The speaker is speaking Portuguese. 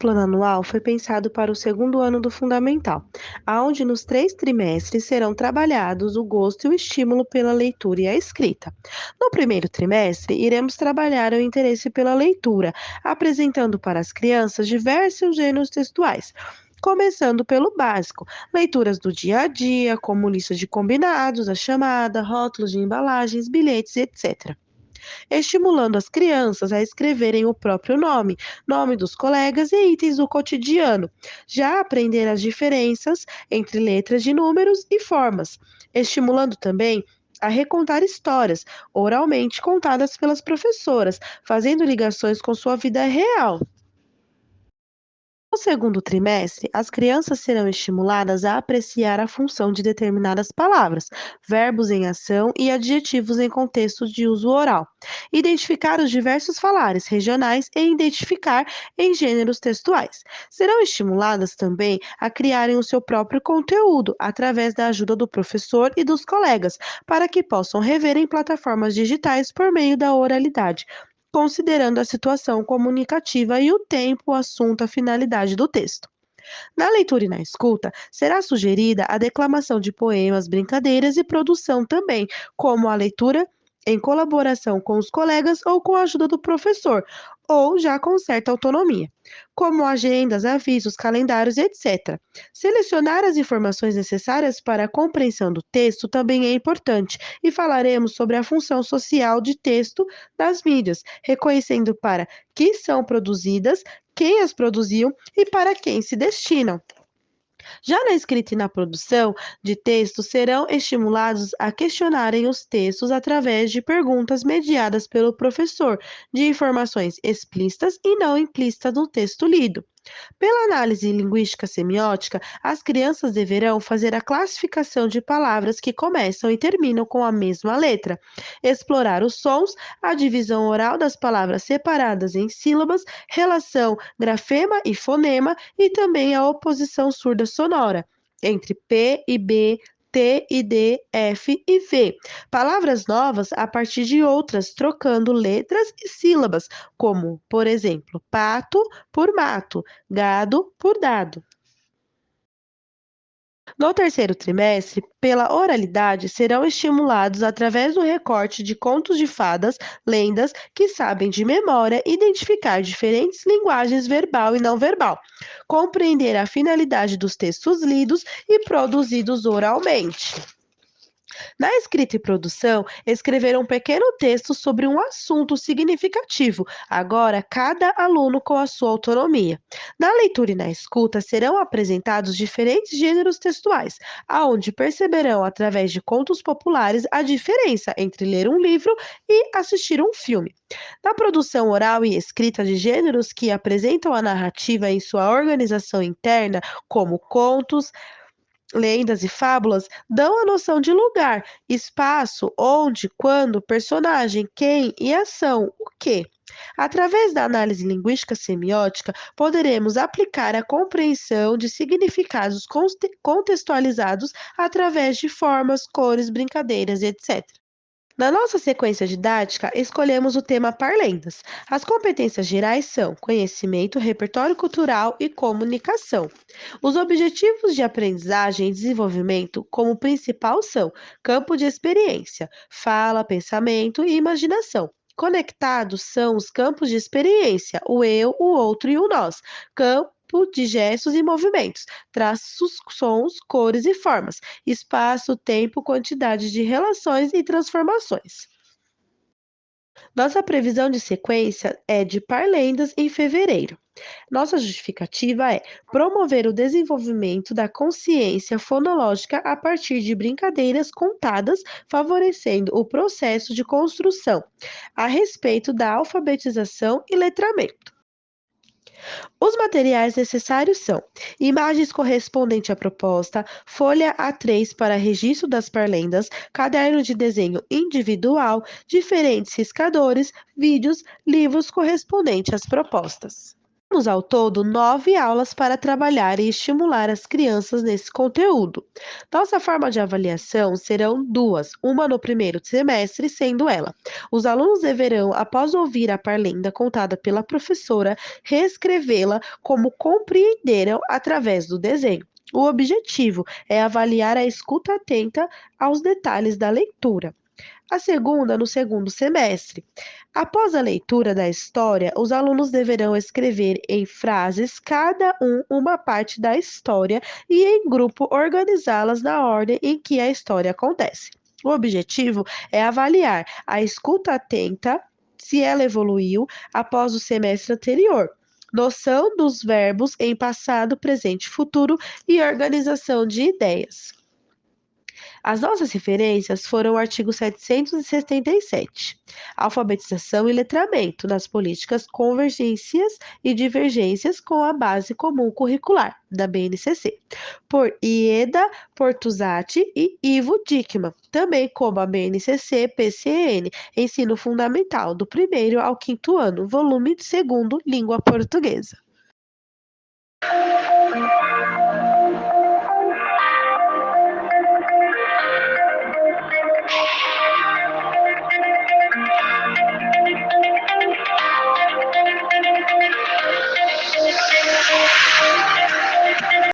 plano anual foi pensado para o segundo ano do Fundamental, aonde nos 3 trimestres serão trabalhados o gosto e o estímulo pela leitura e a escrita. No primeiro trimestre, iremos trabalhar o interesse pela leitura, apresentando para as crianças diversos gêneros textuais. Começando pelo básico, leituras do dia a dia, como lista de combinados, a chamada, rótulos de embalagens, bilhetes, etc. Estimulando as crianças a escreverem o próprio nome, nome dos colegas e itens do cotidiano, já aprender as diferenças entre letras de números e formas, estimulando também a recontar histórias, oralmente contadas pelas professoras, fazendo ligações com sua vida real. No segundo trimestre, as crianças serão estimuladas a apreciar a função de determinadas palavras, verbos em ação e adjetivos em contexto de uso oral, identificar os diversos falares regionais e identificar em gêneros textuais. Serão estimuladas também a criarem o seu próprio conteúdo através da ajuda do professor e dos colegas, para que possam rever em plataformas digitais por meio da oralidade, considerando a situação comunicativa e o tempo, o assunto, a finalidade do texto. Na leitura e na escuta, será sugerida a declamação de poemas, brincadeiras e produção também, como a leitura em colaboração com os colegas ou com a ajuda do professor, ou já com certa autonomia, como agendas, avisos, calendários, etc. Selecionar as informações necessárias para a compreensão do texto também é importante, e falaremos sobre a função social de texto das mídias, reconhecendo para que são produzidas, quem as produziu e para quem se destinam. Já na escrita e na produção de textos, serão estimulados a questionarem os textos através de perguntas mediadas pelo professor, de informações explícitas e não implícitas no texto lido. Pela análise linguística semiótica, as crianças deverão fazer a classificação de palavras que começam e terminam com a mesma letra, explorar os sons, a divisão oral das palavras separadas em sílabas, relação grafema e fonema e também a oposição surda sonora entre P e B, T e D, F e V. Palavras novas a partir de outras, trocando letras e sílabas, como, por exemplo, pato por mato, gado por dado. No terceiro trimestre, pela oralidade, serão estimulados através do recorte de contos de fadas, lendas que sabem de memória identificar diferentes linguagens verbal e não verbal, compreender a finalidade dos textos lidos e produzidos oralmente. Na escrita e produção, escrever um pequeno texto sobre um assunto significativo, agora cada aluno com a sua autonomia. Na leitura e na escuta serão apresentados diferentes gêneros textuais, aonde perceberão através de contos populares a diferença entre ler um livro e assistir um filme. Na produção oral e escrita de gêneros que apresentam a narrativa em sua organização interna, como contos, lendas e fábulas dão a noção de lugar, espaço, onde, quando, personagem, quem e ação, o que. Através da análise linguística semiótica, poderemos aplicar a compreensão de significados contextualizados através de formas, cores, brincadeiras, etc. Na nossa sequência didática, escolhemos o tema Parlendas. As competências gerais são conhecimento, repertório cultural e comunicação. Os objetivos de aprendizagem e desenvolvimento, como principal, são campo de experiência, fala, pensamento e imaginação. Conectados são os campos de experiência, o eu, o outro e o nós. Campo de gestos e movimentos, traços, sons, cores e formas, espaço, tempo, quantidade de relações e transformações. Nossa previsão de sequência é de Parlendas em fevereiro. Nossa justificativa é promover o desenvolvimento da consciência fonológica a partir de brincadeiras contadas, favorecendo o processo de construção a respeito da alfabetização e letramento. Os materiais necessários são imagens correspondentes à proposta, folha A3 para registro das parlendas, caderno de desenho individual, diferentes riscadores, vídeos, livros correspondentes às propostas. Temos ao todo 9 aulas para trabalhar e estimular as crianças nesse conteúdo. Nossa forma de avaliação serão duas, uma no primeiro semestre, sendo ela. Os alunos deverão, após ouvir a parlenda contada pela professora, reescrevê-la como compreenderam através do desenho. O objetivo é avaliar a escuta atenta aos detalhes da leitura. A segunda, no segundo semestre. Após a leitura da história, os alunos deverão escrever em frases cada uma parte da história e, em grupo, organizá-las na ordem em que a história acontece. O objetivo é avaliar a escuta atenta, se ela evoluiu após o semestre anterior. Noção dos verbos em passado, presente e futuro e organização de ideias. As nossas referências foram o artigo 777, alfabetização e letramento nas políticas convergências e divergências com a base comum curricular, da BNCC, por Ieda Portuzati e Ivo Dickmann, também como a BNCC PCN, Ensino Fundamental, do primeiro ao quinto ano, volume segundo, Língua Portuguesa.